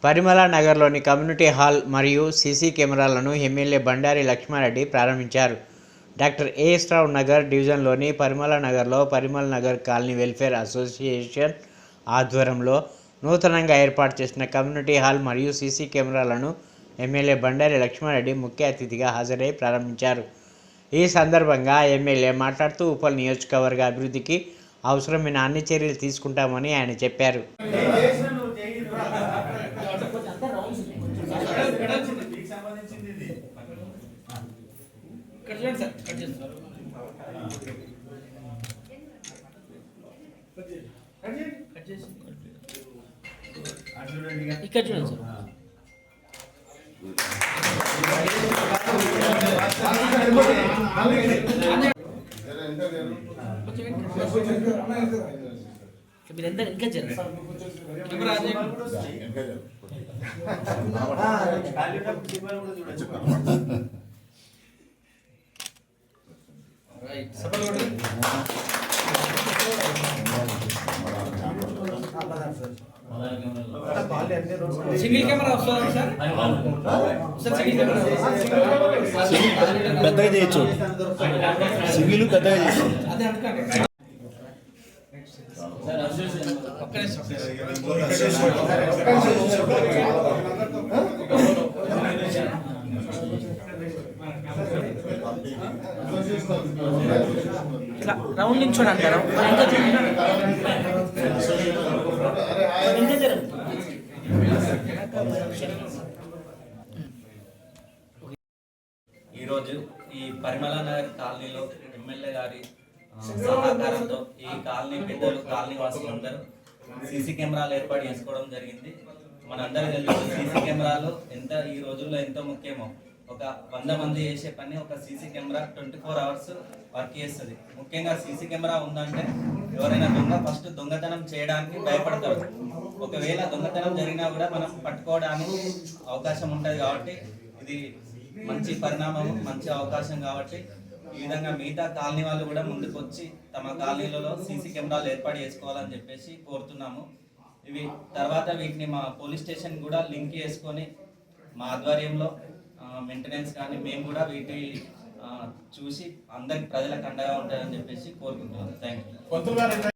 పరిమళ నగర్లోని community hall మరియు CC కెమెరాలను ఎమ్మెల్యే బండారి లక్ష్మారెడ్డి ప్రారంభించారు. డాక్టర్ ఏఎస్ రావు నగర్ డివిజన్లోని పరిమళ నగర్లో పరిమళ నగర్ కాలనీ వెల్ఫేర్ అసోసియేషన్ ఆధ్వర్యంలో నూతనంగా ఏర్పాటు చేసిన కమ్యూనిటీ హాల్ మరియు సీసీ కెమెరాలను ఎమ్మెల్యే బండారి లక్ష్మారెడ్డి ముఖ్య అతిథిగా హాజరై ప్రారంభించారు. ఈ సందర్భంగా ఎమ్మెల్యే మాట్లాడుతూ ఉప్పల్ నియోజకవర్గ అభివృద్ధికి అవసరమైన అన్ని చర్యలు తీసుకుంటామని ఆయన చెప్పారు. ఇక్కడ చూడండి సార్. మీరు ఎంత ఇంకా చేయండి. సింగిల్ కెమెరా వస్తుందా సార్? సింగిల్ కెమెరా పెద్దగా చేయొచ్చు, సింగిల్ పెద్దగా చేయొచ్చు. అదే అనుకోండి. ఇట్లా రౌండ్ నుంచి అంటారు. ఈరోజు ఈ పరిమళ నగర్ కాలనీలో ఎమ్మెల్యే గారి సహకారంతో ఈ కాలనీ పెద్దలు, కాలనీ వాసులందరూ సీసీ కెమెరాలు ఏర్పాటు చేసుకోవడం జరిగింది. మనందరికీ తెలుసు సీసీ కెమెరాలు ఎంత ఈ రోజుల్లో ఎంతో ముఖ్యమో. ఒక 100 మంది చేసే పని ఒక సీసీ కెమెరా 24 hours వర్క్ చేస్తుంది. ముఖ్యంగా సీసీ కెమెరా ఉందంటే ఎవరైనా ఫస్ట్ దొంగతనం చేయడానికి భయపడతారు. ఒకవేళ దొంగతనం జరిగినా కూడా మనం పట్టుకోవడానికి అవకాశం ఉంటుంది. కాబట్టి ఇది మంచి పరిణామం, మంచి అవకాశం. కాబట్టి ఈ విధంగా మిగతా కాలనీ వాళ్ళు కూడా ముందుకు వచ్చి తమ కాలనీలలో సీసీ కెమెరాలు ఏర్పాటు చేసుకోవాలని చెప్పేసి కోరుతున్నాము. ఇవి తర్వాత వీటిని మా పోలీస్ స్టేషన్ కూడా లింక్ చేసుకొని మా ఆధ్వర్యంలో మెయింటెనెన్స్ కానీ మేము కూడా వీటి చూసి అందరికి ప్రజలకు అండగా ఉంటాయని చెప్పేసి కోరుకుంటున్నాను. Thank you.